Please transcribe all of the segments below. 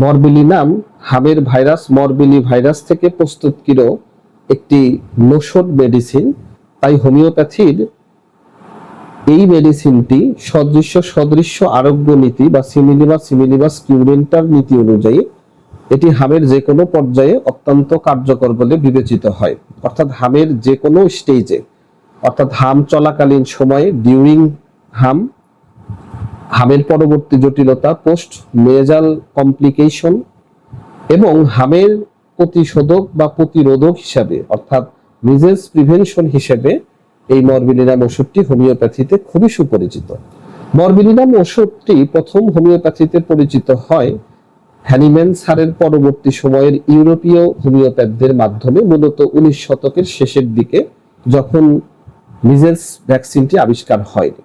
মরবিলিনাম হামের virus মরবিলি virus থেকে প্রস্তুতকৃত একটি লোশন মেডিসিন। তাই হোমিওপ্যাথির এই মেডিসিনটি সদৃশ্য আরোগ্য নীতি বা সিমিলিবাস কিউরেন্টার নীতি অনুযায়ী এটি হামের যে কোনো পর্যায়ে অত্যন্ত কার্যকর বলে বিবেচিত হয়। অর্থাৎ হামের যে কোনো স্টেজে, অর্থাৎ হাম চলাকালীন সময়ে, ডিউরিং হামের পরবর্তী জটিলতা, পোস্ট মেজাল কমপ্লিকেশন এবং হামের প্রতিশোধক বা প্রতিরোধক হিসাবে অর্থাৎ মিজেলস প্রিভেনশন হিসেবে এই মরবিলিনাম ওষুধটি হোমিওপ্যাথিতে খুবই সুপরিচিত। মরবিলিনাম ওষুধটি প্রথম হোমিওপ্যাথিতে পরিচিত হয় হ্যানিম্যান স্যারের পরবর্তী সময়ের ইউরোপীয় হোমিওপ্যাথদের মাধ্যমে, মূলত 19 শতকের শেষের দিকে, যখন মিজেলস ভ্যাকসিনটি আবিষ্কার হয়নি।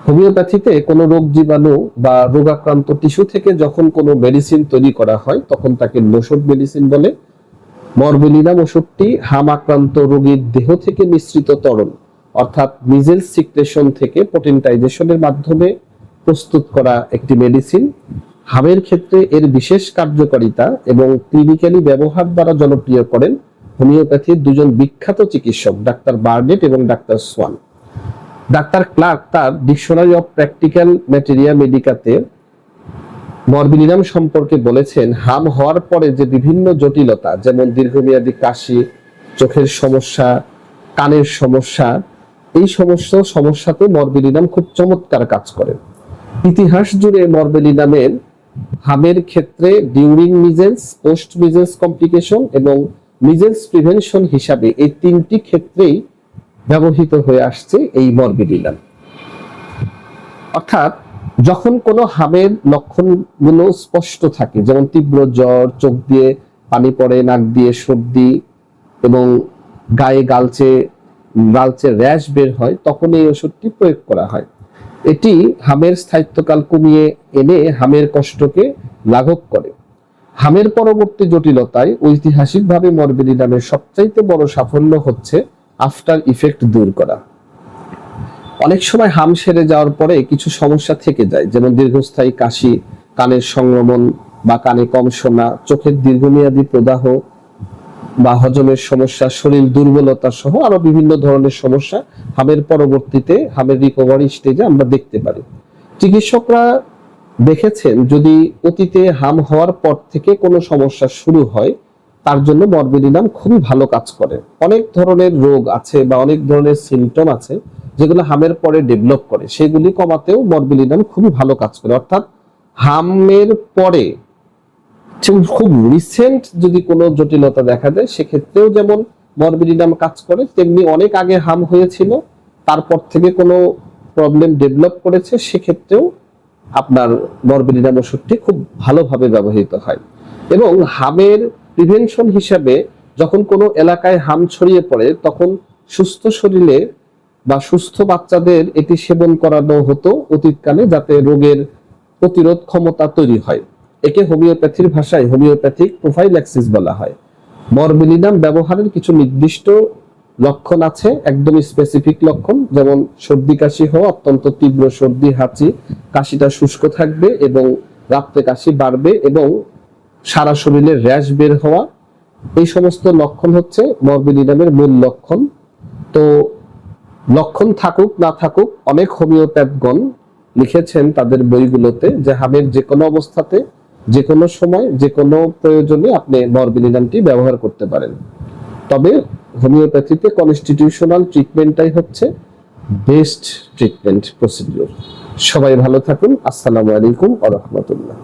হোমিওপ্যাথিতে কোনো রোগ জীবাণু বা রোগাক্রান্ত টিস্যু থেকে যখন কোনো মেডিসিন তৈরি করা হয় তখন তাকে লোশন মেডিসিন বলে। মরবিলিনাম ওষুধটি হাম আক্রান্ত রোগীর দেহ থেকে মিশ্রিত তরল অর্থাৎ মিজেলস সিক্রেশন থেকে পটেন্টাইজেশনের মাধ্যমে প্রস্তুত করা একটি মেডিসিন। হামের ক্ষেত্রে এর বিশেষ কার্যকারিতা এবং ক্লিনিক্যালি ব্যবহার দ্বারা জনপ্রিয় করেন হোমিওপ্যাথির দুজন বিখ্যাত চিকিৎসক, ডাক্তার বার্নেট এবং ডাক্তার সোয়ান। ডাক্তার ক্লার্ক তার ডিকশনারি অফ প্র্যাকটিক্যাল ম্যাটেরিয়া মেডিকাতে মরবিলিনাম সম্পর্কে বলেছেন, হাম হওয়ার পরে যে বিভিন্ন জটিলতা, যেমন দীর্ঘমেয়াদী কাশি, চোখের সমস্যা, কানের সমস্যা, এই সমস্ত সমস্যাতে মরবিলিনাম খুব চমৎকার কাজ করে। ইতিহাস জুড়ে মরবিলিনামের হামের ক্ষেত্রে during measles, post measles complication এবং মিজেলস প্রিভেনশন হিসাবে এই তিনটি ক্ষেত্রেই ব্যবহৃত হয়ে আসছে এই মরবিলিনাম। অর্থাৎ যখন কোনো হামের লক্ষণগুলো স্পষ্ট থাকে, যেমন তীব্র জ্বর, চোখ দিয়ে পানি পড়ে, নাক দিয়ে সর্দি এবং গায়ে গালচে র্যাশ বের হয়, তখন এই ওষুধটি প্রয়োগ করা হয়। এটি হামের স্থায়িত্বকাল কমিয়ে এনে হামের কষ্টকে লাঘব করে। হামের পরবর্তী জটিলতায় ঐতিহাসিকভাবে মরবিলিনামের সবচাইতে বড় সাফল্য হচ্ছে আফটার ইফেক্ট দূর করা। অনেক সময় হাম সেরে যাওয়ার পরে কিছু সমস্যা থেকে যায়, যেমন দীর্ঘস্থায়ী কাশি, কানের সংক্রমণ বা কানে কম শোনা, চোখের দীর্ঘমেয়াদী প্রদাহ বা হজমের সমস্যা, শরীর দুর্বলতা সহ আরো বিভিন্ন ধরনের সমস্যা হামের পরবর্তীতে হামের রিকভারি স্টেজে আমরা দেখতে পারি। চিকিৎসকরা দেখেছেন যদি অতীতে হাম হওয়ার পর থেকে কোনো সমস্যা শুরু হয় তার জন্য মরবিলিনাম খুবই ভালো কাজ করে। অনেক ধরনের রোগ আছে বা অনেক ধরনের সিমটম আছে যেগুলো হামের পরে ডেভেলপ করে, সেগুলি কমাতেও মরবিলিনাম খুবই ভালো কাজ করে। অর্থাৎ হামের পরে খুব রিসেন্ট যদি কোনো জটিলতা দেখা দেয় সেক্ষেত্রেও যেমন মরবিলিনাম কাজ করে, তেমনি অনেক আগে হাম হয়েছিল তারপর থেকে কোনো প্রবলেম ডেভেলপ করেছে সেক্ষেত্রেও আপনার মরবিলিনাম ওষুধটি খুব ভালোভাবে ব্যবহৃত হয়। এবং হামের প্রিভেনশন হিসাবে যখন কোনো এলাকায় হাম ছড়িয়ে পড়ে তখন সুস্থ শরীরে বা সুস্থ বাচ্চাদের এটি সেবন করানো হতো অতীতকালে, যাতে রোগের প্রতিরোধ ক্ষমতা তৈরি হয়। একে হোমিওপ্যাথির ভাষায় হোমিওপ্যাথিক প্রোফাইল্যাক্সিস বলা হয়। মরবিলিনাম ব্যবহারের কিছু নির্দিষ্ট লক্ষণ আছে, একদম স্পেসিফিক লক্ষণ, যেমন সর্দি কাশি হওয়া, অত্যন্ত তীব্র সর্দি, হাঁচি, কাশিটা শুষ্ক থাকবে এবং রাত্রে কাশি বাড়বে এবং সারা শরীরে র্যাশ বের হওয়া। এই সমস্ত লক্ষণ হচ্ছে মরবিলিনামের মূল লক্ষণ। তো লক্ষণ থাকুক না থাকুক, অনেক হোমিওপ্যাথগণ লিখেছেন তাদের বইগুলোতে যে হামের যে কোনো অবস্থাতে, যে কোনো সময়, যে কোনো প্রয়োজনে আপনি মরবিলিনামটি ব্যবহার করতে পারেন। তবে হোমিওপ্যাথিতে কনস্টিটিউশনাল ট্রিটমেন্টটাই হচ্ছে বেস্ট ট্রিটমেন্ট প্রসিডিউর। সবাই ভালো থাকুন। আসসালামু আলাইকুম ওয়া রাহমাতুল্লাহ।